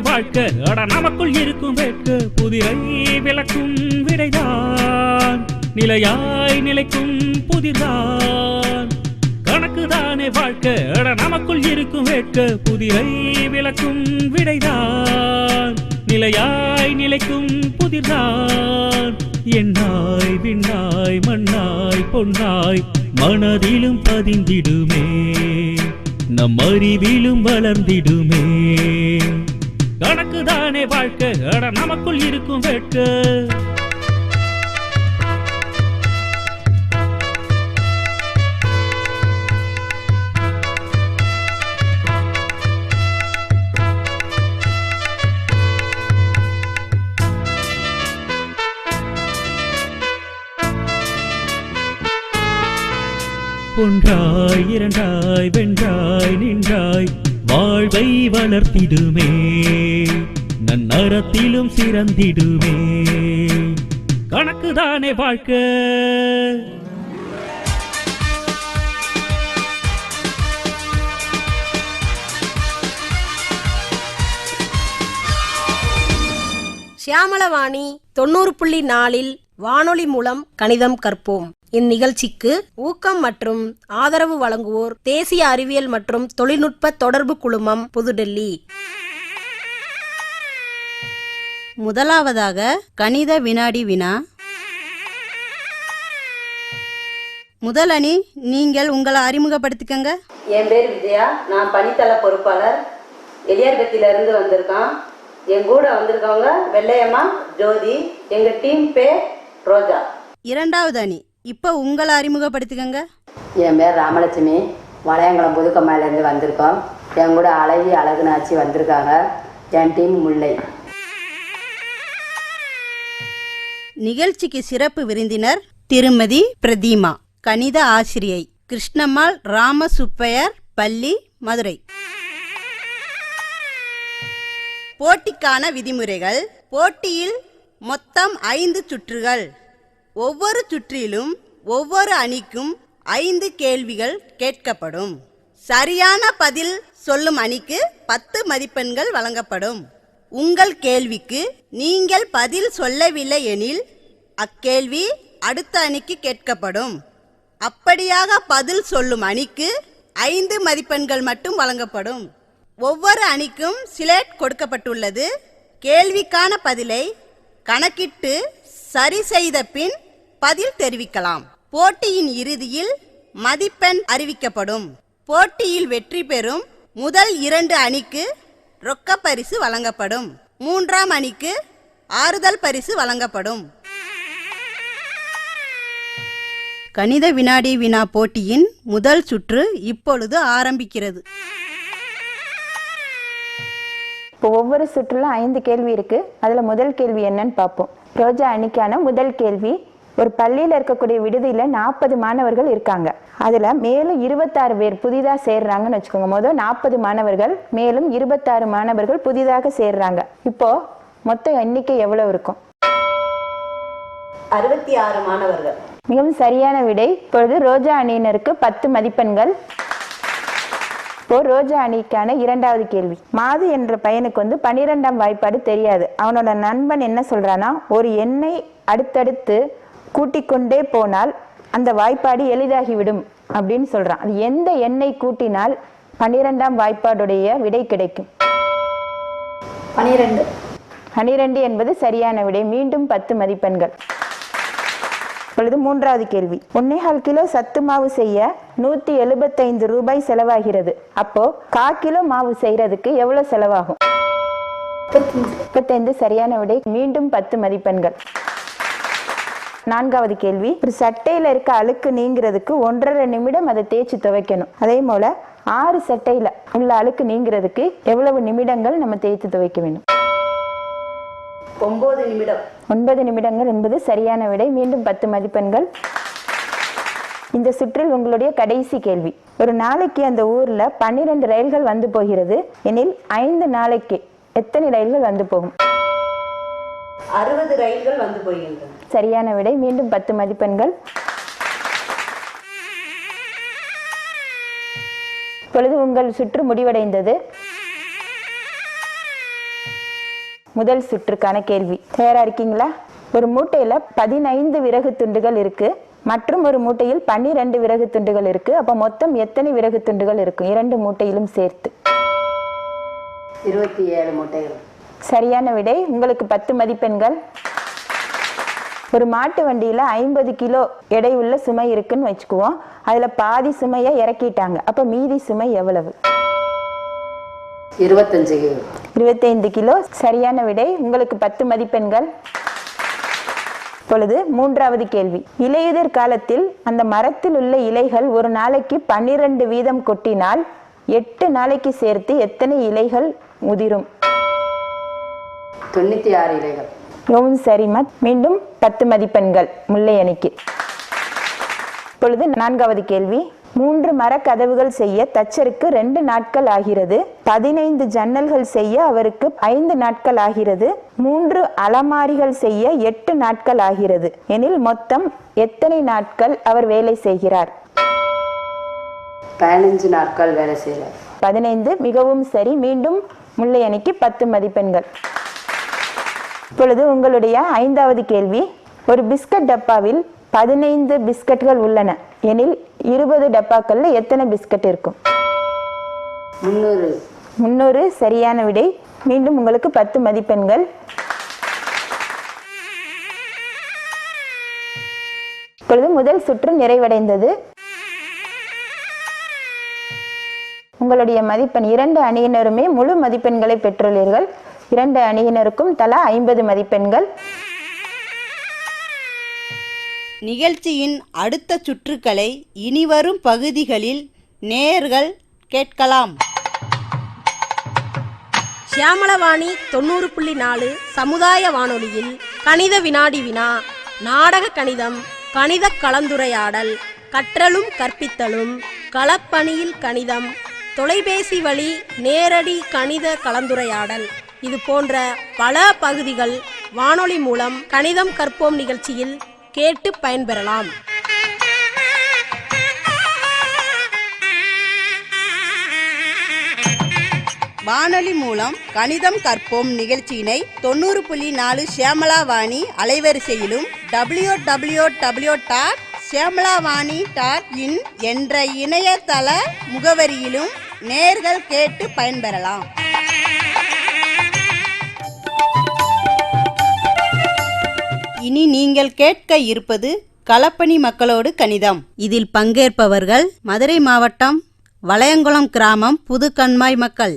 வாழ்க்கை அட நமக்குள் இருக்கும் வேட்க புதிரை விளக்கும் விடைதான் நிலையாய் நிலைக்கும் புதிர்தான் கணக்குதானே வாழ்க்கை அட நமக்குள் இருக்கும் வேட்க புதிரை விளக்கும் விடைதான் நிலையாய் நிலைக்கும் புதிர்தான் எண்ணாய் விண்ணாய் மண்ணாய் பொன்னாய் மனதிலும் பதிந்திடுமே நம் அறிவிலும் வளர்ந்திடுமே கணக்குதானே வாழ்க்கை அட நமக்குள் இருக்கும் வேட்க ஒன்றாய் இரண்டாய் வென்றாய் நின்றாய் வாழ்வை வளர்த்திடுமே நன்னறத்திலும் சிறந்திடுமே கணக்குதானே வாழ்க்கை சியாமளவாணி 90.4 வானொலி மூலம் கணிதம் கற்போம். இந்நிகழ்ச்சிக்கு ஊக்கம் மற்றும் ஆதரவு வழங்குவோர் தேசிய அறிவியல் மற்றும் தொழில்நுட்ப தொடர்பு குழுமம், புதுடெல்லி. முதலாவதாக கணித வினாடி வினா. முதல் அணி, நீங்கள் உங்களை அறிமுகப்படுத்திக்கங்க. என் பேர் விஜயா, நான் பணித்தள பொறுப்பாளர், எலியார்கத்திலிருந்து வந்திருக்கோம். என் கூட வந்திருக்கவங்க வெள்ளையம்மா, ஜோதி. எங்கள் டீம் பேர் ரோஜா. இரண்டாவது அணி, இப்போ உங்களை அறிமுகப்படுத்திக்கங்க. என் பேர் ராமலட்சுமி, வளையங்குளம் புதுக்கம்மாயிலேருந்து வந்திருக்கோம். என் கூட அழகி அழகுனாச்சி வந்திருக்காங்க. என் டீம் முல்லை. நிகழ்ச்சிக்கு சிறப்பு விருந்தினர் திருமதி பிரதீமா, கணித ஆசிரியை, கிருஷ்ணம்மாள் ராமசுப்பையர் பள்ளி, மதுரை. போட்டிக்கான விதிமுறைகள். போட்டியில் மொத்தம் 5 சுற்றுகள். ஒவ்வொரு சுற்றிலும் ஒவ்வொரு அணிக்கும் 5 கேள்விகள் கேட்கப்படும். சரியான பதில் சொல்லும் அணிக்கு 10 மதிப்பெண்கள் வழங்கப்படும். உங்கள் கேள்விக்கு நீங்கள் பதில் சொல்லவில்லை எனில் அக்கேள்வி அடுத்த அணிக்கு கேட்கப்படும். அப்படியாக பதில் சொல்லும் அணிக்கு 5 மதிப்பெண்கள் மட்டும் வழங்கப்படும். ஒவ்வொரு அணிக்கும் ஸ்லேட் கொடுக்கப்பட்டுள்ளது. கேள்விக்கான பதிலை கணக்கிட்டு சரி செய்த பின் பதில் தெரிவிக்கலாம். போட்டியின் இறுதியில் மதிப்பெண் அறிவிக்கப்படும். போட்டியில் வெற்றி பெறும் முதல் 2 அணிக்கு ரொக்க பரிசு வழங்கப்படும். 3ஆம் அணிக்கு ஆறுதல் பரிசு வழங்கப்படும். கணித வினாடி வினா போட்டியின் முதல் சுற்று இப்பொழுது ஆரம்பிக்கிறது. இப்போ ஒவ்வொரு சுற்றுலும் 5 கேள்வி இருக்கு. அதுல முதல் கேள்வி என்னன்னு பார்ப்போம். ரோஜா அணிக்கான முதல் கேள்வி. ஒரு பள்ளியில் இருக்கக்கூடிய விடுதியில 40 மாணவர்கள் இருக்காங்க. அதுல மேலும் 26 பேர் புதிதாக சேர்றாங்கன்னு வச்சுக்கோங்க. முதல் 40 மாணவர்கள், மேலும் 26 மாணவர்கள் புதிதாக சேர்றாங்க. இப்போ மொத்த எண்ணிக்கை எவ்வளவு இருக்கும்? 66 மாணவர்கள். மிகவும் சரியான விடை. இப்பொழுது ரோஜா அணியினருக்கு 10 மதிப்பெண்கள். இப்போ ரோஜா அணிக்கான 2வது கேள்வி. மாது என்ற பையனுக்கு 12ஆம் வாய்ப்பாடு தெரியாது. அவனோட நண்பன் என்ன சொல்றானா, ஒரு எண்ணை அடுத்தடுத்து கூட்டிக் கொண்டே போனால் அந்த வாய்ப்பாடு எளிதாகிவிடும் அப்படின்னு சொல்றான். அது எந்த எண்ணை கூட்டினால் 12ஆம் வாய்ப்பாடுடைய விடை கிடைக்கும்? 12. 12 என்பது சரியான விடை. மீண்டும் 10 மதிப்பெண்கள். இப்பொழுது 3வது கேள்வி. 1.25 கிலோ சத்து மாவு செய்ய 175 ரூபாய் செலவாகிறது. அப்போ 1/4 கிலோ மாவு செய்யறதுக்கு எவ்வளவு செலவாகும்? 35 சரியான விடை. மீண்டும் 10 மதிப்பெண்கள். 4வது கேள்வி. ஒரு சட்டையில இருக்க அழுக்கு நீங்கிறதுக்கு 1.5 நிமிடம் அதை தேய்ச்சி துவைக்கணும். அதே போல 6 சட்டையில உள்ள அழுக்கு நீங்கிறதுக்கு எவ்வளவு நிமிடங்கள் நம்ம தேய்த்து துவைக்க வேண்டும்? 9 நிமிடம். 9 நிமிடங்கள் என்பது சரியான விடை. மீண்டும் 10 மதிப்பெண்கள். இந்த சுற்றில் உங்களுடைய கடைசி கேள்வி. ஒரு நாளைக்கு அந்த ஊர்ல 12 ரயில்கள் வந்து போகிறது எனில் 5 நாளைக்கு எத்தனை ரயில்கள் வந்து போகும்? 60 ரயில்கள் வந்து போகின்றன. சரியான விடை. மீண்டும் 10 மதிப்பெண்கள். இப்பொழுது உங்கள் சுற்று முடிவடைந்தது. முதல் சுற்றுக்கான கேள்வி. தயாரா இருக்கீங்களா? ஒரு மூட்டையில 15 விறகு துண்டுகள் இருக்கு, மற்றும் ஒரு மூட்டையில் 12 விறகு துண்டுகள் இருக்கு. அப்ப மொத்தம் எத்தனை விறகு துண்டுகள் இருக்கும் இரண்டு மூட்டையிலும் சேர்த்து? 27 மூட்டைகள். சரியான விடை. உங்களுக்கு 10 மதிப்பெண்கள். ஒரு மாட்டு வண்டியில 50 கிலோ எடை உள்ள சுமை இருக்குன்னு வச்சுக்குவோம். அதுல பாதி சுமையை இறக்கிட்டாங்க. அப்ப மீதி சுமை எவ்வளவு? 25 கிலோ. 25 கிலோ. சரியான விடை. உங்களுக்கு 10 மதிப்பெண்கள். இப்பொழுது மூன்றாவது கேள்வி. இலையுதிர் காலத்தில் அந்த மரத்தில் உள்ள இலைகள் ஒரு நாளைக்கு 12 வீதம் கொட்டினால் 8 நாளைக்கு சேர்த்து எத்தனை இலைகள் உதிரும்? 96 இலைகள். மிகவும் சரிமா. மீண்டும் 10 மதிப்பெண்கள் முல்லை அணிக்கு. இப்பொழுது நான்காவது கேள்வி. 3 மரக்கதவுகள் செய்ய தச்சருக்கு 2 நாட்கள் ஆகிறது. 15 ஜன்னல்கள் செய்ய அவருக்கு 5 நாட்கள் ஆகிறது. 3 அலமாரிகள் செய்ய 8 நாட்கள் ஆகிறது. எனில் மொத்தம் எத்தனை நாட்கள் அவர் வேலை செய்கிறார்? 15 நாட்கள் வேலை செய்கிறார். 15. மிகவும் சரி. மீண்டும் முல்லை அணிக்கு 10 மதிப்பெண்கள். இப்பொழுது உங்களுடைய ஐந்தாவது கேள்வி. ஒரு பிஸ்கட் டப்பாவில் 15 பிஸ்கட்கள் உள்ளன எனில் 20 டப்பாக்கள்ல எத்தனை பிஸ்கட் இருக்கும்? 300. 300. சரியான விடை. மீண்டும் உங்களுக்கு 10 மதிப்பெண்கள். இப்பொழுது முதல் சுற்று நிறைவடைந்தது. உங்களுடைய மதிப்பெண் 2 அணியினருமே முழு மதிப்பெண்களை பெற்றுள்ளீர்கள். 2 அணியினருக்கும் தலா 50 மதிப்பெண்கள். நிகழ்ச்சியின் அடுத்த சுற்றுக்களை இனிவரும் பகுதிகளில் நேயர்கள் கேட்கலாம். சியாமளவாணி 90.4 சமுதாய வானொலியில் கணித வினாடி வினா, நாடக கணிதம், கணித கலந்துரையாடல், கற்றலும் கற்பித்தலும், களப்பணியில் கணிதம், தொலைபேசி வழி நேரடி கணித கலந்துரையாடல், இது போன்ற பல பகுதிகள் வானொலி மூலம் கணிதம் கற்போம் நிகழ்ச்சியில் கேட்டு பயன்பெறலாம். வானொலி மூலம் கணிதம் கற்போம் நிகழ்ச்சியினை 90.4 சியாமளாவாணி அலைவரிசையிலும் www.சியாமளாவாணி.in என்ற இணையதள முகவரியிலும் நேர்கள் கேட்டு பயன்பெறலாம். இனி நீங்கள் கேட்க இருப்பது களப்பணி மக்களோடு கணிதம். இதில் பங்கேற்பவர்கள் மதுரை மாவட்டம் வளையங்குளம் கிராமம் புதுக்கண்மாய் மக்கள்.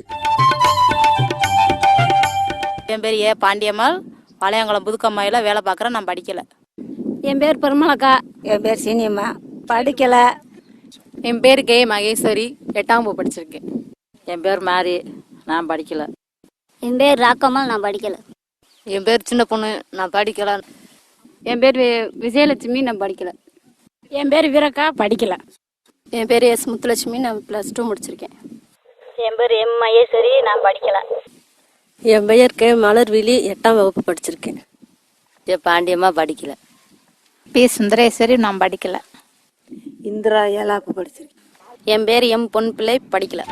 என் பேர் ஏ பாண்டியம்மாள், வளையங்குளம் புதுக்கம்மாயில் வேலை பார்க்குறேன். நான் படிக்கலை. என் பேர் பெருமலக்கா. என் பேர் சீனியம்மா, படிக்கலை. என் பேர் கே மகேஸ்வரி, 8ஆம் வகுப்பு படிச்சிருக்கேன். என் பேர் மாரி, நான் படிக்கலை. என் பேர் ராக்கம்மாள், நான் படிக்கலை. என் பேர் சின்ன பொண்ணு, நான் படிக்கலை. என் பேர் விஜயலட்சுமி, நான் படிக்கலை. என் பேர் வீரக்கா, படிக்கலை. என் பேர் எஸ் முத்துலட்சுமி, நான் +2 முடிச்சிருக்கேன். என் பேர் எம் மகேஸ்வரி, நான் படிக்கலை. என் பெயர் கே மலர்விழி, 8ஆம் வகுப்பு படிச்சிருக்கேன். என் பாண்டியம்மா, படிக்கலை. பி சுந்தரேஸ்வரி, நான் படிக்கலை. இந்திரா, 7ஆம் வகுப்பு படிச்சிருக்கேன். என் பேர் எம் பொன் பிள்ளை, படிக்கலை.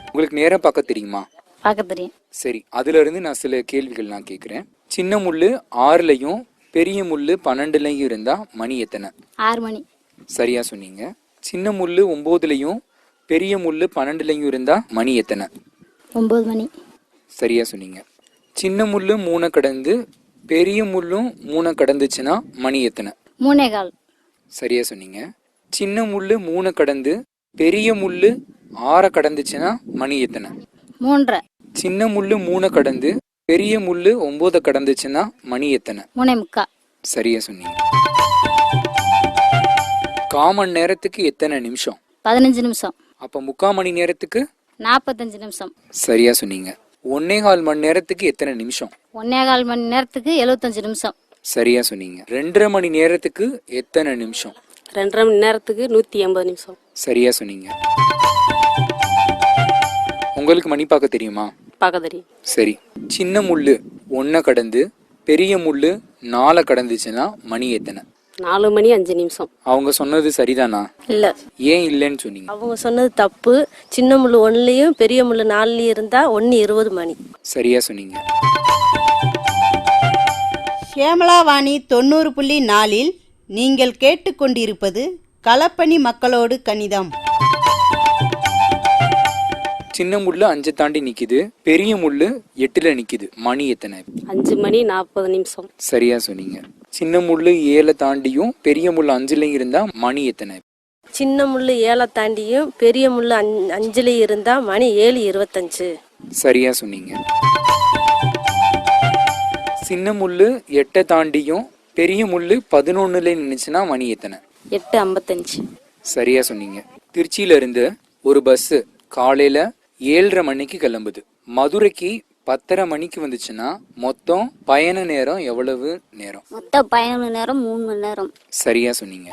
உங்களுக்கு நேரம் பார்க்க தெரியுமா? பார்க்க தெரியும். சரி, அதுல இருந்து நான் சில கேள்விகள் நான் கேட்குறேன். சின்ன முள்ளு 6லையும் பெரிய முள்ளு 12லையும் இருந்தா மணி எத்தனை? 6 மணி. சரியா சொன்னீங்க. சின்ன முள்ளு 9லையும் பெரிய முள்ளு 12லையும் இருந்தா மணி எத்தனை? 9 மணி. சரியா சொன்னீங்க. சின்ன முள்ளு 3 கடந்து பெரிய முள்ளும் 3 கடந்துச்சுன்னா மணி எத்தனை? 3:15. சரியா சொன்னீங்க. சின்ன முள்ளு 3 கடந்து பெரிய முள்ளு 6 கடந்துச்சுன்னா மணி எத்தனை? 3:30. சின்ன முள்ளு 3 கடந்து பெரிய முள்ளு 9 கடந்துச்சுன்னா மணி எத்தனை? 3:45. சரியா சொன்னீங்க. காமன் நேரத்துக்கு எத்தனை நிமிஷம்? 15 நிமிஷம். அப்ப 3/4 மணி நேரத்துக்கு? 45 நிமிஷம். சரியா சொன்னீங்க. 1/4 மணி நேரத்துக்கு எத்தனை நிமிஷம்? 1/4 மணி நேரத்துக்கு 75 நிமிஷம். சரியா சொன்னீங்க. 2.5 மணி நேரத்துக்கு எத்தனை நிமிஷம்? 2.5 மணி நேரத்துக்கு 180 நிமிஷம். சரியா சொன்னீங்க. உங்களுக்கு மணி பார்க்க தெரியுமா? பார்க்க தெரியும். சரி, சின்ன முள்ளு 1 கடந்து பெரிய முள்ளு 4 கடந்துச்சுன்னா மணி எத்தனை? 4 மணி 5 நிமிஷம். அவங்க சொன்னது சரிதானா? இல்ல. ஏன் இல்லைன்னு சொன்னீங்க? அவங்க சொன்னது தப்பு. சின்ன முள்ளு 1லயும் பெரிய முள்ளு 4லயும் இருந்தா 1:20 மணி. சரியா சொன்னீங்க. ஷியாமளாவாணி 90.4இல் நீங்கள் கேட்டுக்கொண்டிருப்பது களப்பணி மக்களோடு கணிதம். சின்ன முள்ளு 5 தாண்டி நிக்குது, பெரிய முள்ளு 8ல நிக்குது. மணி எத்தனை? 5 மணி 40 நிமிஷம். சரியா சொன்னீங்க. சின்ன முள்ளு 7 தாண்டியும் பெரிய முள்ளு 5லயும் இருந்தா மணி எத்தனை? சின்ன முள்ளு 7 தாண்டியும் பெரிய முள்ளு 5லயும் இருந்தா மணி 7:25. சரியா சொன்னீங்க. சின்ன முள்ளு 8 தாண்டியும் பெரிய முள்ளு 11ல நின்னுச்சுன்னா மணி எத்தனை? 8:55. சரியா சொன்னீங்க. திருச்சியில இருந்து ஒரு பஸ் காலையில 7:30 மணிக்கு கிளம்புது. மதுரைக்கு 10:30 மணிக்கு வந்துச்சுன்னா மொத்தம் பயண நேரம் எவ்வளவு நேரம்? மொத்த பயண நேரம் 3 மணி நேரம். சரியா சொன்னீங்க.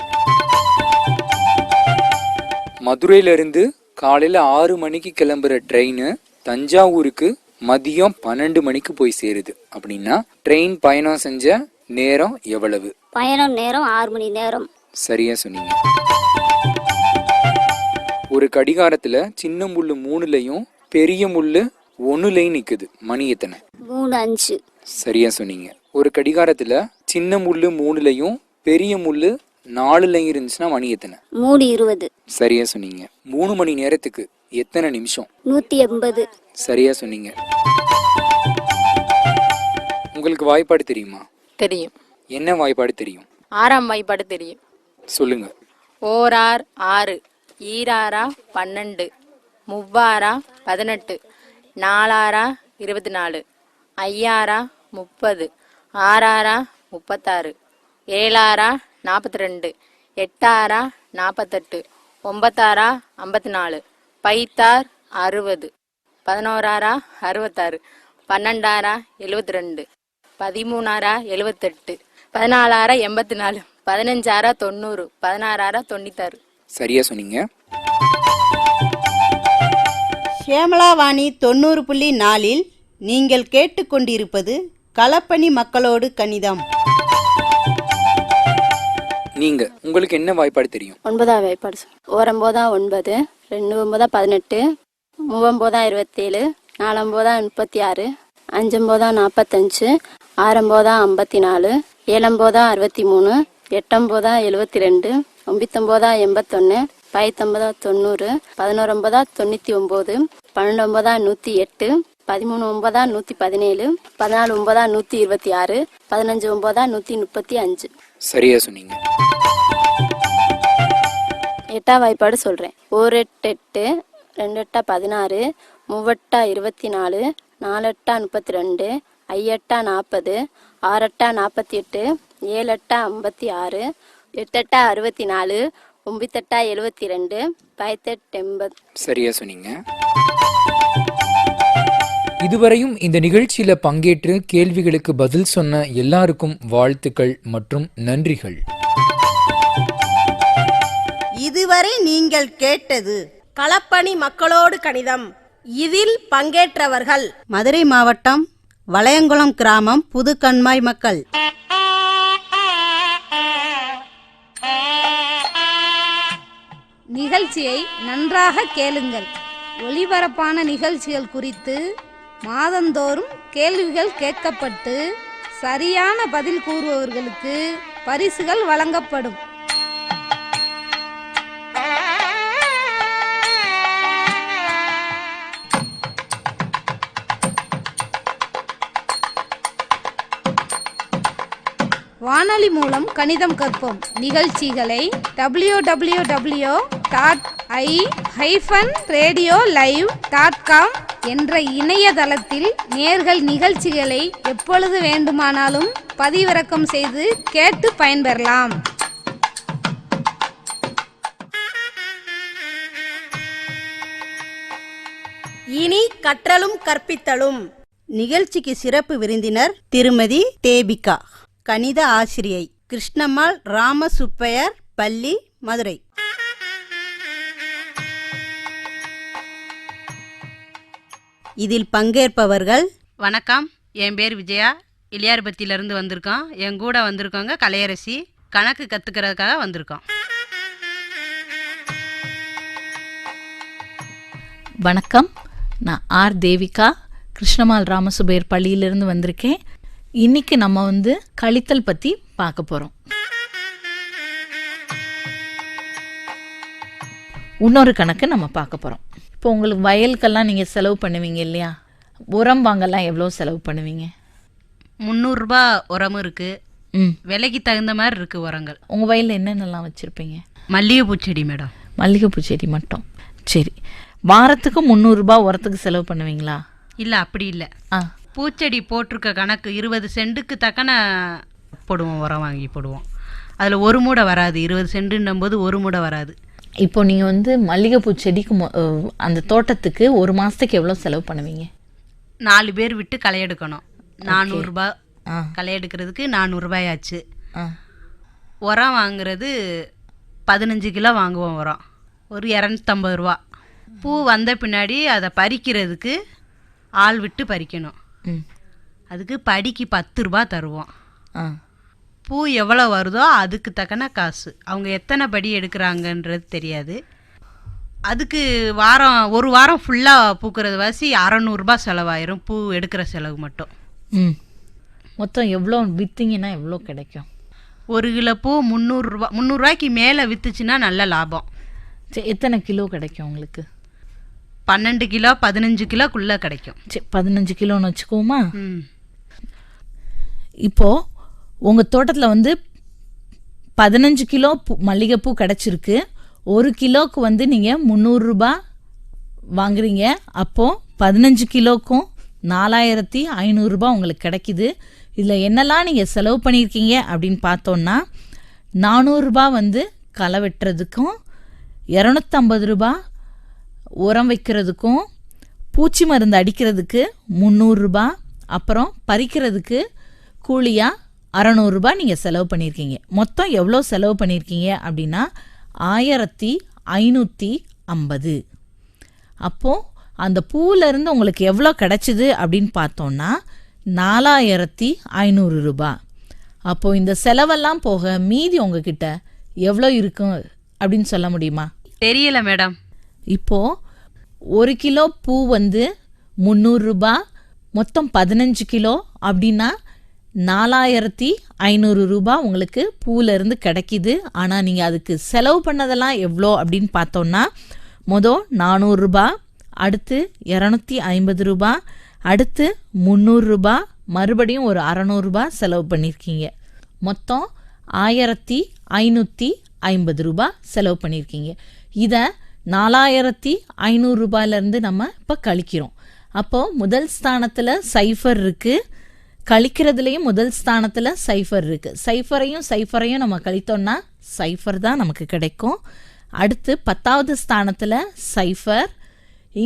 மதுரையில இருந்து காலையில 6 மணிக்கு கிளம்புற ட்ரெயின் தஞ்சாவூருக்கு மதியம் 12 மணிக்கு போய் சேருது. அப்படின்னா ட்ரெயின் பயணம் செஞ்ச நேரம் எவ்வளவு? பயண நேரம் 6 மணி நேரம். சரியா சொன்னீங்க. ஒரு கடிகாரத்துல சின்ன முள்ளு 3லயும் பெரிய முள்ளு 1லயும் நிக்குது. மணி எத்தனை? 3:05. சரியா சொன்னீங்க. ஒரு கடிகாரத்துல சின்ன முள்ளு 3லயும் பெரிய முள்ளு 4லயும் இருந்துச்சுன்னா மணி எத்தனை? 3:20. சரியா சொன்னீங்க. 3 மணி நேரத்துக்கு எத்தனை நிமிஷம்? 180. சரியா சொன்னீங்க. உங்களுக்கு வாய்ப்பாடு தெரியுமா? தெரியும். என்ன வாய்ப்பாடு தெரியும்? 6ஆம் வாய்ப்பாடு தெரியும். சொல்லுங்க. ஓரார் 6, ஈராரா 12, முவ்வாரா 18, நாலாரா 24, ஐயாரா 30, ஆறாரா 36, ஏழாரா 42, எட்டாரா 48, ஒன்பதாரா 54, பைத்தார் 60, 11ஆரா 66, 12ஆரா 72, 13ஆரா 78, 14ஆரா 84, 15ஆரா 90, 16ஆரா 96. சரியா சொன்னீங்க. ஷியாமளாவாணி 90.4இல் நீங்கள் கேட்டுக்கொண்டிருப்பது களப்பணி மக்களோடு கணிதம். நீங்க உங்களுக்கு என்ன வாய்ப்பாடு தெரியும்? 9ஆம் வாய்ப்பாடு. 1 9, 2 18, 3 27, 4 36, 5 45, 6 54, 7 63, 8 72, 9 81, 10 90, 11 99, 12 108, 13 117, 14 126, 15 135. சரியா சொன்னீங்க. 8ஆம் வாய்ப்பாடு சொல்றேன். 1 8 2 8 16, 3 8 24, 4 8 32, 5 8 40, 6 8 48, 7 8 56, 8 8 64, 9 8 72, 10 8 80. சரியா சொன்னீங்க. இதுவரையும் இந்த நிகழ்ச்சியில பங்கேற்று கேள்விகளுக்கு பதில் சொன்ன எல்லாருக்கும் வாழ்த்துக்கள் மற்றும் நன்றிகள். இதுவரை நீங்கள் கேட்டது களப்பணி மக்களோடு கணிதம். இதில் பங்கேற்றவர்கள் மதுரை மாவட்டம் வளையங்குளம் கிராமம் புதுக்கண்மாய் மக்கள். நிகழ்ச்சியை நன்றாக கேளுங்கள். ஒளிபரப்பான நிகழ்ச்சிகள் குறித்து மாதந்தோறும் கேள்விகள் கேட்கப்பட்டு சரியான பதில் கூறுபவர்களுக்கு பரிசுகள் வழங்கப்படும். வானொலி மூலம் கணிதம் கற்போம் நிகழ்ச்சிகளை www.i-radiolive.com என்ற இணையதளத்தில் நேர்கள் நிகழ்ச்சிகளை எப்பொழுது வேண்டுமானாலும் பதிவிறக்கம் செய்து கேட்டு பயன்பெறலாம். இனி கற்றலும் கற்பித்தலும். நிகழ்ச்சிக்கு சிறப்பு விருந்தினர் திருமதி தேபிகா, கணித ஆசிரியை, கிருஷ்ணம்மாள் ராமசுப்பையர் பள்ளி, மதுரை. இதில் பங்கேற்பவர்கள்: வணக்கம், என் பேர் விஜயா, இளையார்பத்தியிலேருந்து வந்திருக்கோம். என் கூட வந்திருக்கோங்க கலையரசி, கணக்கு கற்றுக்கிறதுக்காக வந்திருக்கோம். வணக்கம், நான் ஆர் தேவிகா, கிருஷ்ணமால் ராமசுபையர் பள்ளியிலிருந்து வந்திருக்கேன். இன்னைக்கு நம்ம கழித்தல் பற்றி பார்க்க போகிறோம். இன்னொரு கணக்கு நம்ம பார்க்க போகிறோம். இப்போ உங்களுக்கு வயலுக்கெல்லாம் நீங்கள் செலவு பண்ணுவீங்க இல்லையா? உரம் வாங்கலாம் எவ்வளோ செலவு பண்ணுவீங்க? 300 ரூபா உரமும் இருக்குது, விலைக்கு தகுந்த மாதிரி இருக்குது உரங்கள். உங்கள் வயலில் என்னென்னலாம் வச்சுருப்பீங்க? மல்லிகைப்பூ செடி மேடம். மல்லிகைப்பூ செடி மட்டும். சரி, வாரத்துக்கு 300 ரூபா உரத்துக்கு செலவு பண்ணுவீங்களா? இல்லை, அப்படி இல்லை. பூச்செடி போட்டிருக்க கணக்கு 20 சென்ட்டுக்கு தக்கன போடுவோம், உரம் வாங்கி போடுவோம். அதில் ஒரு மூடை வராது. 20 சென்ட்டுன்னும் போது ஒரு மூடை வராது. இப்போ நீங்கள் மல்லிகைப்பூ செடிக்கு அந்த தோட்டத்துக்கு ஒரு மாதத்துக்கு எவ்வளோ செலவு பண்ணுவீங்க? 4 பேர் விட்டு களை எடுக்கணும். 400 ரூபா களை எடுக்கிறதுக்கு 400 ரூபாய் ஆச்சு. உரம் வாங்குறது 15 கிலோ வாங்குவோம் உரம், ஒரு 250 ரூபா. பூ வந்த பின்னாடி அதை பறிக்கிறதுக்கு ஆள் விட்டு பறிக்கணும். அதுக்கு படிக்கு 10 ரூபா தருவோம். பூ எவ்வளோ வருதோ அதுக்கு தக்கன காசு. அவங்க எத்தனை படி எடுக்கிறாங்கன்றது தெரியாது. அதுக்கு ஒரு வாரம் ஃபுல்லாக பூக்கிறது வாசி 600 ரூபா செலவாயிரும், பூ எடுக்கிற செலவு மட்டும். மொத்தம் எவ்வளோ விற்றீங்கன்னா எவ்வளோ கிடைக்கும்? 1 கிலோ பூ 300 ரூபா. 300 ரூபாய்க்கு மேலே விற்றுச்சுன்னா நல்ல லாபம். சரி, எத்தனை கிலோ கிடைக்கும் உங்களுக்கு? 12 கிலோ 15 கிலோக்குள்ளே கிடைக்கும். சரி, 15 கிலோன்னு வச்சுக்கோமா. இப்போது உங்கள் தோட்டத்தில் 15 கிலோ மல்லிகைப்பூ கிடச்சிருக்கு. 1 கிலோவுக்கு நீங்கள் 300 ரூபா வாங்குறீங்க. அப்போது 15 கிலோக்கும் 4500 ரூபா உங்களுக்கு கிடைக்கிது. இதில் என்னெல்லாம் நீங்கள் செலவு பண்ணியிருக்கீங்க அப்படின்னு பார்த்தோன்னா 400 ரூபா களை வெட்டுறதுக்கும், 250 ரூபா உரம் வைக்கிறதுக்கும், பூச்சி மருந்து அடிக்கிறதுக்கு 300 ரூபா, அப்புறம் பறிக்கிறதுக்கு கூலியாக 600 ரூபா நீங்கள் செலவு பண்ணியிருக்கீங்க. மொத்தம் எவ்வளோ செலவு பண்ணியிருக்கீங்க அப்படின்னா 1550. அப்போது அந்த பூவிலேருந்து உங்களுக்கு எவ்வளோ கிடச்சிது அப்படின்னு பார்த்தோன்னா 4500 ரூபா. அப்போது இந்த செலவெல்லாம் போக மீதி உங்ககிட்ட எவ்வளோ இருக்கும் அப்படின்னு சொல்ல முடியுமா? தெரியல மேடம். இப்போது 1 கிலோ பூ 300 ரூபா, மொத்தம் 15 கிலோ அப்படின்னா 4500 ரூபா உங்களுக்கு பூவிலேருந்து கிடைக்கிது. ஆனால் நீங்கள் அதுக்கு செலவு பண்ணதெல்லாம் எவ்வளோ அப்படின்னு பார்த்தோன்னா 400 ரூபா, அடுத்து 250 ரூபா, அடுத்து 300 ரூபா, மறுபடியும் ஒரு 600 ரூபா செலவு பண்ணியிருக்கீங்க. மொத்தம் 1550 ரூபா செலவு பண்ணியிருக்கீங்க. இதை 4500 ரூபாயிலேருந்து நம்ம இப்போ கழிக்கிறோம். அப்போது முதல் ஸ்தானத்தில் சைஃபர் இருக்குது, கழிக்கிறதுலேயும் முதல் ஸ்தானத்தில் சைஃபர் இருக்குது. சைஃபரையும் நம்ம கழித்தோன்னா சைஃபர் தான் நமக்கு கிடைக்கும். அடுத்து 10வது ஸ்தானத்தில் சைஃபர்,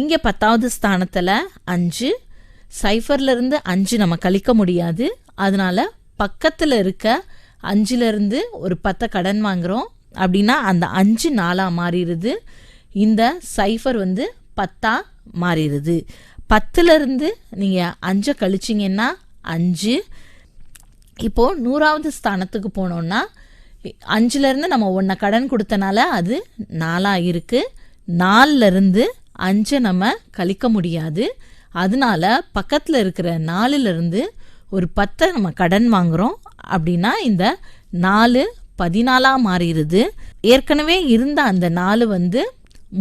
இங்கே 10வது ஸ்தானத்தில் 5. சைஃபர்லேருந்து 5 நம்ம கழிக்க முடியாது, அதனால் பக்கத்தில் இருக்க 5லேருந்து ஒரு 10 கடன் வாங்குகிறோம். அப்படின்னா அந்த 5 4 மாறிடுது. இந்த சைஃபர் 10 மாறிடுது. 10லேருந்து நீங்கள் 5 கழிச்சிங்கன்னா 5. இப்போது 100வது ஸ்தானத்துக்கு போனோன்னா 5லேருந்து நம்ம 1 கடன் கொடுத்தனால அது 4 இருக்குது. 4லேருந்து 5 நம்ம கழிக்க முடியாது, அதனால பக்கத்தில் இருக்கிற 4லேருந்து ஒரு 10 நம்ம கடன் வாங்குகிறோம். அப்படின்னா இந்த 4 14 மாறிடுது. ஏற்கனவே இருந்த அந்த 4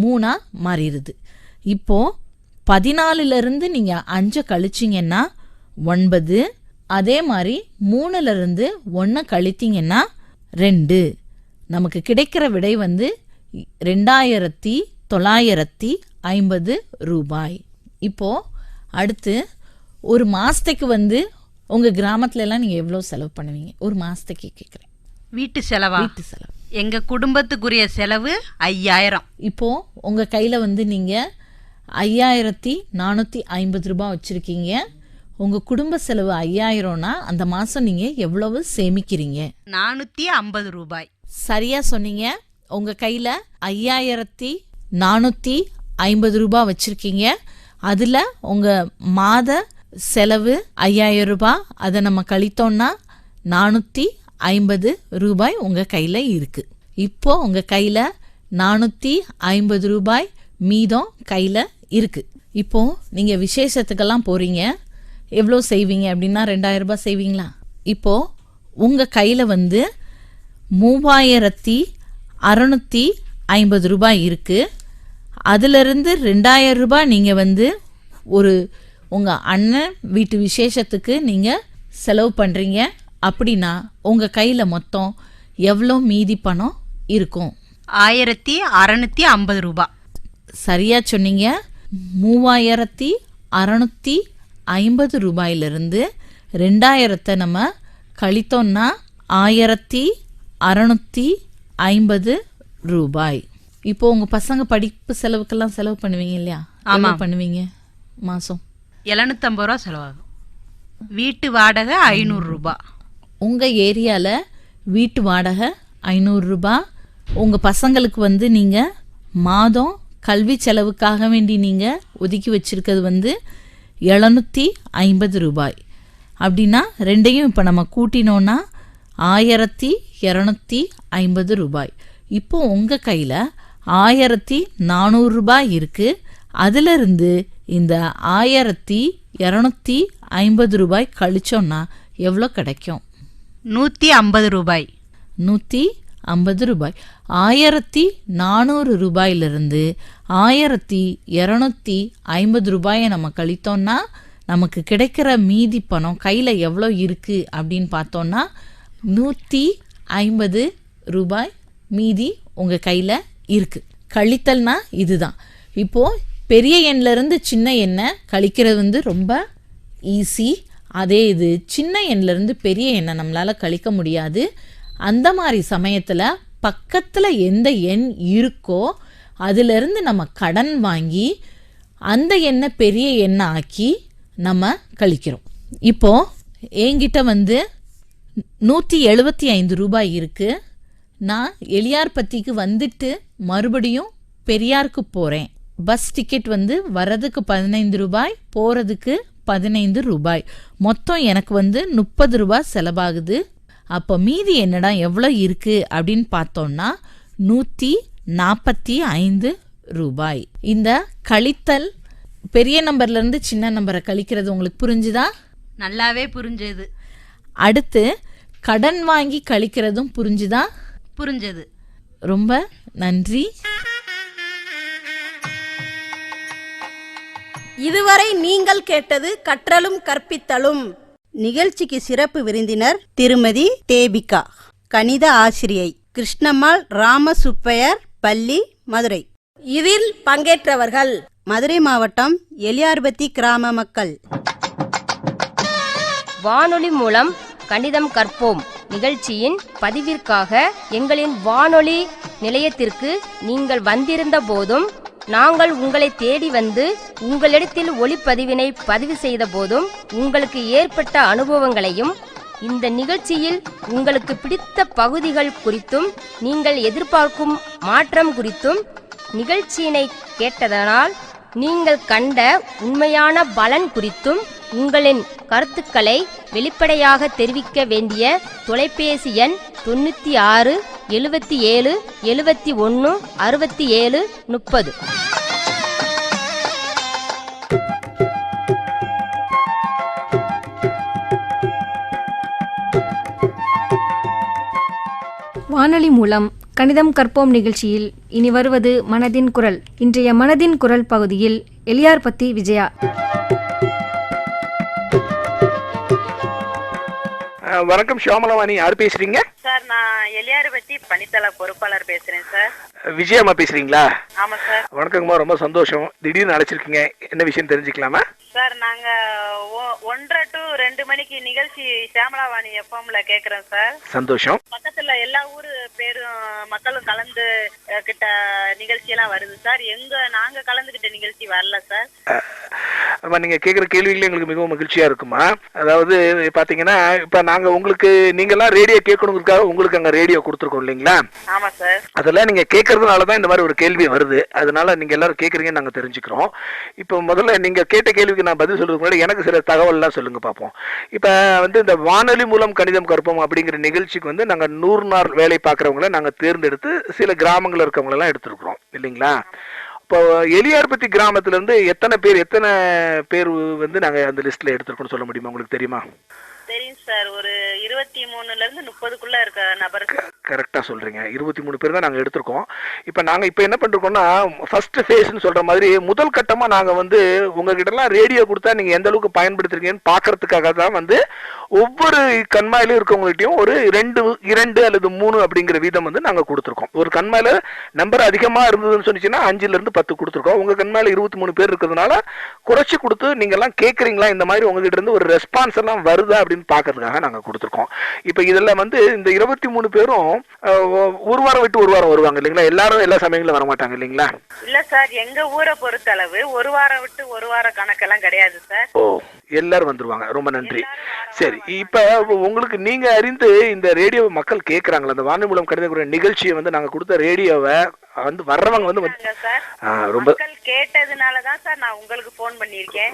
3 மாறிடுது. இப்போது 14லேருந்து நீங்கள் 5 கழிச்சிங்கன்னா 9. அதே மாதிரி 3லேருந்து 1 கழித்தீங்கன்னா 2. நமக்கு கிடைக்கிற விடை 2950 ரூபாய். இப்போது அடுத்து ஒரு மாதத்துக்கு உங்கள் கிராமத்துலலாம் நீங்கள் எவ்வளோ செலவு பண்ணுவீங்க? ஒரு மாதத்துக்கு கேட்குறேன். வீட்டு செலவா? வீட்டு செலவு. எங்கள் குடும்பத்துக்குரிய செலவு 5000. இப்போது உங்கள் கையில் நீங்கள் 5450 ரூபாய் வச்சுருக்கீங்க. உங்கள் குடும்ப செலவு 5000னா அந்த மாதம் நீங்கள் எவ்வளவு சேமிக்கிறீங்க? 450 ரூபாய். சரியாக சொன்னீங்க. உங்கள் கையில் 5450 ரூபாய் வச்சுருக்கீங்க. அதில் உங்கள் மாத செலவு 5000 ரூபாய். அதை நம்ம கழித்தோன்னா 50 ரூபாய் உங்க கையில இருக்கு. இப்போ உங்க கையில 450 ரூபாய் மீதம் கையில இருக்கு. இப்போ நீங்க விசேஷத்துக்கெல்லாம் போறீங்க, எவ்வளோ செய்வீங்க அப்படின்னா 2000 ரூபாய் செய்வீங்களா? இப்போ உங்க கையில 3650 ரூபாய் இருக்கு. அதிலிருந்து 2000 ரூபாய் நீங்க ஒரு உங்க அண்ணன் வீட்டு விசேஷத்துக்கு நீங்க செலவு பண்றீங்க அப்படின்னா உங்க கையில மொத்தம் எவ்வளோ மீதி பணம் இருக்கும்? 1650 ரூபாய். சரியா சொன்னீங்க. 3650 ரூபாயிலிருந்து 2000 நம்ம கழித்தோம்னா 1650 ரூபாய். இப்போ உங்க பசங்க படிப்பு செலவுக்கெல்லாம் செலவு பண்ணுவீங்க இல்லையா? ஆமா, பண்ணுவீங்க. மாசம் 750 ரூபா செலவாகும். வீட்டு வாடகை 500 ரூபாய். உங்க ஏரியால வீட்டு வாடகை 500 ரூபாய். உங்க பசங்களுக்கு நீங்க மாதம் கல்வி செலவுக்காக வேண்டி நீங்க ஒதுக்கி வச்சிருக்கிறது 750 ரூபாய். அப்படின்னா ரெண்டையும் இப்போ நம்ம கூட்டினோன்னா 1250 ரூபாய். இப்போ உங்க கையில 1400 ரூபாய் இருக்கு. அதிலிருந்து இந்த 1250 ரூபாய் கழிச்சோன்னா எவ்வளோ கிடைக்கும்? 150 ரூபாய். 150 ரூபாய். 1400 ரூபாயிலிருந்து 1250 ரூபாயை நம்ம கழித்தோம்னா நமக்கு கிடைக்கிற மீதி பணம் கையில் எவ்வளோ இருக்கு அப்படின்னு பார்த்தோம்னா 150 ரூபாய் மீதி உங்கள் கையில் இருக்கு. கழித்தல்னா இதுதான். இப்போ பெரிய எண்ணிலிருந்து சின்ன எண்ணை கழிக்கிறது ரொம்ப ஈஸி. அதே இது சின்ன எண்ணிலிருந்து பெரிய எண்ணை நம்மளால் கழிக்க முடியாது. அந்த மாதிரி சமயத்தில் பக்கத்தில் எந்த எண் இருக்கோ அதிலிருந்து நம்ம கடன் வாங்கி அந்த எண்ணை பெரிய எண்ணை ஆக்கி நம்ம கழிக்கிறோம். இப்போ என்கிட்ட 175 ரூபாய் இருக்கு. நான் எலியார்பத்திக்கு வந்துட்டு மறுபடியும் பெரியாருக்கு போகிறேன். பஸ் டிக்கெட் வர்றதுக்கு 15 ரூபாய், போகிறதுக்கு 15 ரூபாய். மொத்தம் எனக்கு 30 ரூபாய் செலவாகுது. அப்போ மீதி என்னடா எவ்வளோ இருக்கு அப்படின்னு பார்த்தோம்னா 145 ரூபாய். இந்த கழித்தல் பெரிய நம்பர்லேருந்து சின்ன நம்பரை கழிக்கிறது உங்களுக்கு புரிஞ்சுதா? நல்லாவே புரிஞ்சது. அடுத்து கடன் வாங்கி கழிக்கிறதும் புரிஞ்சுதா? புரிஞ்சது. ரொம்ப நன்றி. இதுவரை நீங்கள் கேட்டது கற்றலும் கற்பித்தலும். நிகழ்ச்சிக்கு சிறப்பு விருந்தினர் திருமதி தேபிகா, கணித ஆசிரியை, கிருஷ்ணம்மாள் ராமசுப்பையர் பள்ளி, மதுரை. இதில் பங்கேற்றவர்கள் மதுரை மாவட்டம் எலியார்பத்தி கிராம மக்கள். வானொலி மூலம் கணிதம் கற்போம் நிகழ்ச்சியின் பதிவிற்காக எங்களின் வானொலி நிலையத்திற்கு நீங்கள் வந்திருந்த போதும், நாங்கள் உங்களை தேடி வந்து உங்களிடத்தில் ஒளிப்பதிவினை பதிவு செய்த போதும் உங்களுக்கு ஏற்பட்ட அனுபவங்களையும், இந்த நிகழ்ச்சியில் உங்களுக்கு பிடித்த பகுதிகள் குறித்தும், நீங்கள் எதிர்பார்க்கும் மாற்றம் குறித்தும் நிகழ்ச்சியினை கேட்டதனால் நீங்கள் கண்ட உண்மையான பலன் குறித்தும் உங்களின் கருத்துக்களை வெளிப்படையாக தெரிவிக்க வேண்டிய தொலைபேசி எண் 96 77 71 67 30. வானொலி மூலம் கணிதம் கற்போம் நிகழ்ச்சியில் இனி வருவது மனதின் குரல். இன்றைய மனதின் குரல் பகுதியில் எலியார்பத்தி விஜயா. வணக்கம் ஷியாமலவாணி, யார் பேசுறீங்க? சார், நான் எலியார்பத்தி பணித்தள பொறுப்பாளர் பேசுறேன் சார். விஜயம்மா பேசுறீங்களா? ஆமா சார். வணக்கங்கம்மா, ரொம்ப சந்தோஷம். திடீர்னு அழைச்சிருக்கீங்க, என்ன விஷயம் தெரிஞ்சுக்கலாமா? சார், நாங்க 1:30 to 2 மணிக்கு நிகழ்ச்சி ஷியாமலாவாணி எஃப்எம்ல கேக்குறோம் சார். சந்தோஷம். பக்கத்துல எல்லா ஊரு பேரும் மக்களும் கலந்து கிட்ட நிகழ்ச்சி எல்லாம் வருது சார். நாங்க கலந்துகிட்ட நிகழ்ச்சி வரல சார். நீங்க கேக்குற கேள்விகளே எங்களுக்கு மிகவும் மகிழ்ச்சியா இருக்குமா. அதாவது பாத்தீங்கன்னா, இப்ப நாங்க உங்களுக்கு நீங்கெல்லாம் ரேடியோ கேட்கணுங்கிறதுக்காக உங்களுக்கு அங்க ரேடியோ கொடுத்துருக்கோம் இல்லைங்களா? ஆமா சார். அதெல்லாம் நீங்க கேட்கறதுனாலதான் இந்த மாதிரி ஒரு கேள்வி வருது. அதனால நீங்க எல்லாரும் கேக்குறீங்கன்னு நாங்க தெரிஞ்சுக்கிறோம். இப்ப முதல்ல நீங்க கேட்ட கேள்விக்கு நான் பதில் சொல்றதுக்கு முன்னாடி எனக்கு சில தகவல்லாம் சொல்லுங்க பார்ப்போம். இப்போ வந்து இந்த வானொலி மூலம் கணிதம் கற்போம் அப்படிங்கிற நிகழ்ச்சிக்கு வந்து நாங்கள் 100 நாள் வேலை பார்க்குறவங்கள நாங்கள் தேர்ந்தெடுத்து சில கிராமங்களில் இருக்கவங்களெல்லாம் எடுத்துருக்குறோம் இல்லைங்களா? இப்போ எலியார்பத்தி கிராமத்துல இருந்து எத்தனை பேர் வந்து நாங்கள் அந்த லிஸ்ட்ல எடுத்துருக்கோம்னு சொல்ல முடியுமா? உங்களுக்கு தெரியுமா? தெரியும் சார், ஒரு 23ல இருந்து 30க்குள்ள இருக்க நபர். கரெக்டாக சொல்கிறீங்க. 23 பேர் தான் நாங்கள் எடுத்திருக்கோம். இப்போ என்ன பண்ணிருக்கோம்னா, ஃபர்ஸ்ட் ஃபேஸ்ன்னு சொல்கிற மாதிரி முதல் கட்டமாக நாங்கள் வந்து உங்ககிட்டலாம் ரேடியோ கொடுத்தா நீங்கள் எந்த அளவுக்கு பயன்படுத்துறீங்கன்னு பார்க்கறதுக்காக தான் வந்து ஒவ்வொரு கண்மாயிலும் இருக்கவங்கள்ட்டையும் ஒரு 2 அல்லது 3 அப்படிங்கிற வீதம் வந்து நாங்கள் கொடுத்துருக்கோம். ஒரு கண்மாயில் நம்பர் அதிகமாக இருந்ததுன்னு சொன்னிச்சுன்னா 5லேருந்து 10 கொடுத்துருக்கோம். உங்கள் கண்மாயில் 23 பேர் இருக்கிறதுனால குறைச்சி கொடுத்து நீங்கள்லாம் கேட்குறீங்களா, இந்த மாதிரி உங்ககிட்ட இருந்து ஒரு ரெஸ்பான்ஸ் எல்லாம் வருதா அப்படின்னு பார்க்கறதுக்காக நாங்கள் கொடுத்துருக்கோம். இப்போ இதில் வந்து இந்த 23 பேரும் ஒரு வாரம் விட்டு ஒரு வாரம் வருவாங்க இல்லைங்களா? எல்லாரும் எல்லா சமயங்களும் வர மாட்டாங்க இல்லைங்களா? இல்ல சார், எங்க ஊரை பொறுத்தளவு ஒரு வாரம் விட்டு ஒரு வார கணக்கெல்லாம் கிடையாது சார். ஓ, எல்லாரும் வந்துருவாங்க. ரொம்ப நன்றி. சரி, இப்ப உங்களுக்கு நீங்க அறிந்து இந்த ரேடியோ மக்கள் கேட்கறாங்களா, அந்த வானொலி மூலம் கணித நிகழ்ச்சியை வந்து நாங்க கொடுத்த ரேடியோவை வந்து வர்றவங்க வந்து ரொம்ப கேட்டதுனாலதான் சார் நான் உங்களுக்கு போன் பண்ணிருக்கேன்.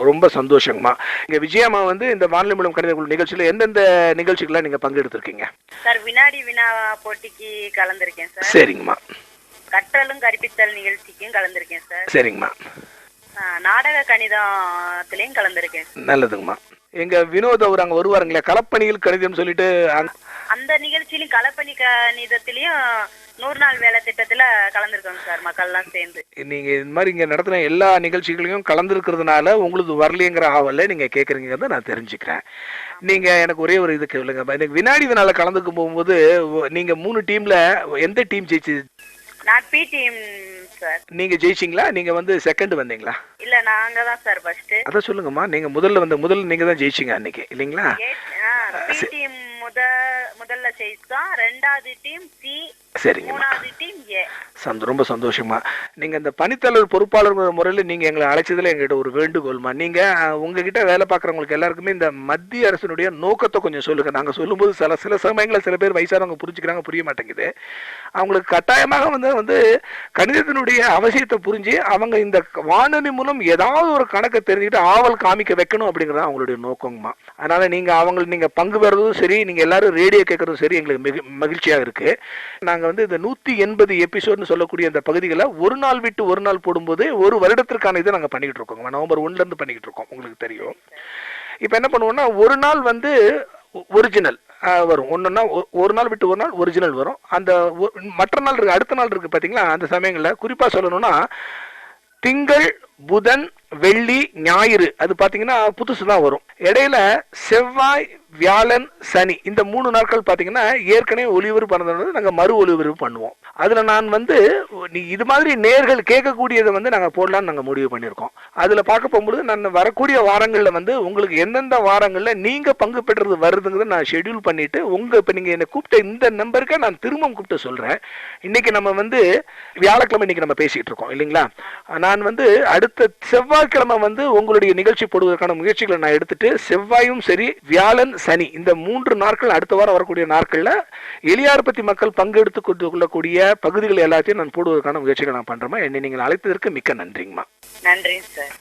ரொம்ப சந்தோஷமா. இங்க விஜயம்மா வந்து இந்த வானொலி மூலம் கணித நிகழ்ச்சியில எந்தெந்த நிகழ்ச்சிகள்லாம் நீங்க பங்கெடுத்திருக்கீங்க? சார், வினாடி வினா போட்டிக்கு கலந்திருக்கேன் சார். சரிங்கம்மா. கற்றலும் கற்பித்தல் நிகழ்ச்சிக்கும் கலந்திருக்கேன் சார். சரிங்கம்மா. நாடக கணிதத்திலையும் கலந்திருக்கேன். நல்லதுங்கம்மா. எங்க வினோத் அவர் அங்க வருவாருங்களா, களப்பணியில் கணிதம் சொல்லிட்டு அந்த நிகழ்ச்சியிலும் களப்பணி கணிதத்திலையும் 100 நாள் வேலை திட்டத்துல கலந்துருக்கோங்க சார், மக்கள் எல்லாம் சேர்ந்து. நீங்க இந்த மாதிரி இங்க நடத்தின எல்லா நிகழ்ச்சிகளையும் கலந்துருக்கிறதுனால உங்களுக்கு வரலையேங்கிற ஆவல்ல நீங்க கேட்குறீங்கிறத நான் தெரிஞ்சுக்கிறேன். நீங்க எனக்கு ஒரே ஒரு இது கேளுங்க, எனக்கு வினாடி வினால கலந்துக்கும் போகும்போது நீங்க 3 டீம்ல எந்த டீம் ஜெயிச்சு? நான் பி டீம் சார். நீங்க ஜெயிச்சிங்களா? நீங்க வந்து செகண்ட் வந்தீங்களா? இல்ல, நாங்க தான் சார் ஃபர்ஸ்ட். அத சொல்லுங்கம்மா. நீங்க முதல்ல நீங்க தான் ஜெயிச்சீங்க அன்னைக்கு இல்லீங்களா? பி டீம் முதல்ல ஜெயிச்சோம். 2வது டீம் சி, சரிங்க. 3வது டீம் ஏ. ரொம்ப சந்தோஷமா. நீங்க இந்த பணித்தலைவர் பொறுப்பாளர் முறையில் நீங்க எங்களை அழைச்சதுல எங்ககிட்ட ஒரு வேண்டுகோள்மா, நீங்க உங்ககிட்ட வேலை பார்க்குறவங்களுக்கு எல்லாருக்குமே இந்த மத்திய அரசினுடைய நோக்கத்தை கொஞ்சம் சொல்லுங்க. நாங்க சொல்லும்போது சில சமயங்களில் சில பேர் வயசானவங்க புரிஞ்சுக்கிறாங்க, புரிய மாட்டேங்குது. அவங்களுக்கு கட்டாயமாக வந்து கணிதத்தினுடைய அவசியத்தை புரிஞ்சு அவங்க இந்த வானொலி மூலம் ஏதாவது ஒரு கணக்கை தெரிஞ்சுக்கிட்டு ஆவல் காமிக்க வைக்கணும் அப்படிங்கிறது அவங்களுடைய நோக்கங்கம்மா. அதனால நீங்க பங்கு பெறதும் சரி, நீங்க எல்லாரும் ரேடியோ கேட்கறதும் சரி எங்களுக்கு மகிழ்ச்சியாக இருக்கு. நாங்க வந்து இந்த 180 எபிசோட்னு சொல்லக்கூடிய அந்த பகுதிகளை ஒரு நாள் விட்டு ஒரு நாள் போடும்போது ஒரு வருடத்திற்கான இதை நாங்கள் பண்ணிக்கிட்டு இருக்கோம். நவம்பர் 1ல இருந்து பண்ணிக்கிட்டு இருக்கோம், உங்களுக்கு தெரியும். இப்போ என்ன பண்ணுவோம்னா, ஒரு நாள் வந்து ஒரிஜினல் வரும், ஒன்றுன்னா ஒரு நாள் விட்டு ஒரு நாள் ஒரிஜினல் வரும். அந்த மற்ற நாள் இருக்கு, அடுத்த நாள் இருக்கு பார்த்தீங்களா? அந்த சமயங்களில் குறிப்பாக சொல்லணும்னா திங்கள், புதன், வெள்ளி, ஞாயிறு அது பார்த்தீங்கன்னா புதுசு தான் வரும். இடையில செவ்வாய், வியாழன், சனி இந்த 3 நாட்கள் பார்த்தீங்கன்னா ஏற்கனவே ஒளிபரப்பு பண்ணது நாங்கள் மறு ஒளிபரப்பு பண்ணுவோம். அதில் நான் வந்து இது மாதிரி நேர்கள் கேட்கக்கூடியதை வந்து நாங்கள் போடலான்னு நாங்கள் முடிவு பண்ணியிருக்கோம். அதில் பார்க்க போகும்போது நான் வரக்கூடிய வாரங்களில் வந்து உங்களுக்கு எந்தெந்த வாரங்களில் நீங்கள் பங்கு பெற்றது வருதுங்கிறத நான் ஷெட்யூல் பண்ணிட்டு இப்போ நீங்கள் என்னை கூப்பிட்ட இந்த நம்பருக்கு நான் திரும்ப கூப்பிட்டு சொல்கிறேன். இன்னைக்கு நம்ம வந்து வியாழக்கிழமை இன்னைக்கு நம்ம பேசிகிட்டு இருக்கோம் இல்லைங்களா? நான் வந்து அடுத்த செவ்வாய்க்கிழமை வந்து உங்களுடைய நிகழ்ச்சி போடுவதற்கான முயற்சிகளை நான் எடுத்துட்டு செவ்வாயும் சரி, வியாழன், சனி இந்த 3 நாட்கள் அடுத்த வாரம் வரக்கூடிய நாட்கள்ல எலியார்பத்தி மக்கள் பங்கெடுத்து கொள்ளக்கூடிய பகுதிகள் எல்லாத்தையும் நான் போடுவதற்கான முயற்சிகளை நான் பண்றேமா. என்னை நீங்கள் அழைத்ததற்கு மிக்க நன்றிங்கம்மா. நன்றி சார்.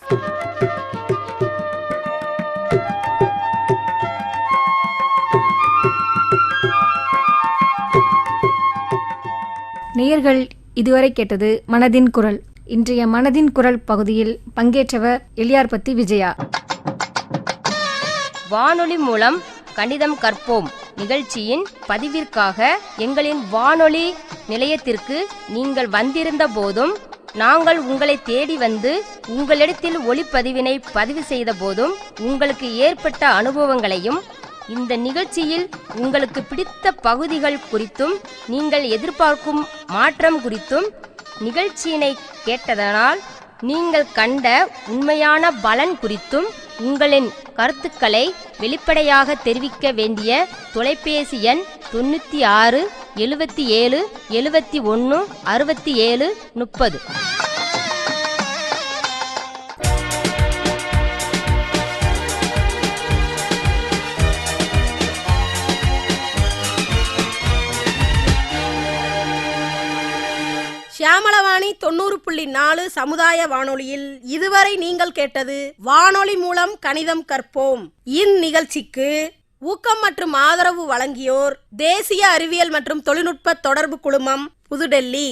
நேயர்கள் இதுவரை கேட்டது மனதின் குரல். இன்றைய மனதின் குரல் பகுதியில் பங்கேற்றவர் எலியார்பத்தி விஜயா. வானொலி மூலம் கணிதம் கற்போம் நிகழ்ச்சியின் பதிவிற்காக எங்களின் வானொலி நிலையத்திற்கு நீங்கள் வந்திருந்த போதும், நாங்கள் உங்களை தேடி வந்து உங்களிடத்தில் ஒளிப்பதிவினை பதிவு செய்த போதும் உங்களுக்கு ஏற்பட்ட அனுபவங்களையும், இந்த நிகழ்ச்சியில் உங்களுக்கு பிடித்த பகுதிகள் குறித்தும், நீங்கள் எதிர்பார்க்கும் மாற்றம் குறித்தும், நிகழ்ச்சியினை கேட்டதனால் நீங்கள் கண்ட உண்மையான பலன் குறித்தும் உங்களின் கருத்துக்களை வெளிப்படையாக தெரிவிக்க வேண்டிய தொலைபேசி எண் 96 77 71 67 30. ஷியாமளவாணி 90.4 சமுதாய வானொலியில் இதுவரை நீங்கள் கேட்டது வானொலி மூலம் கணிதம் கற்போம். இந்நிகழ்ச்சிக்கு ஊக்கம் மற்றும் ஆதரவு வழங்கியோர் தேசிய அறிவியல் மற்றும் தொழில்நுட்ப தொடர்பு குழுமம், புதுடெல்லி.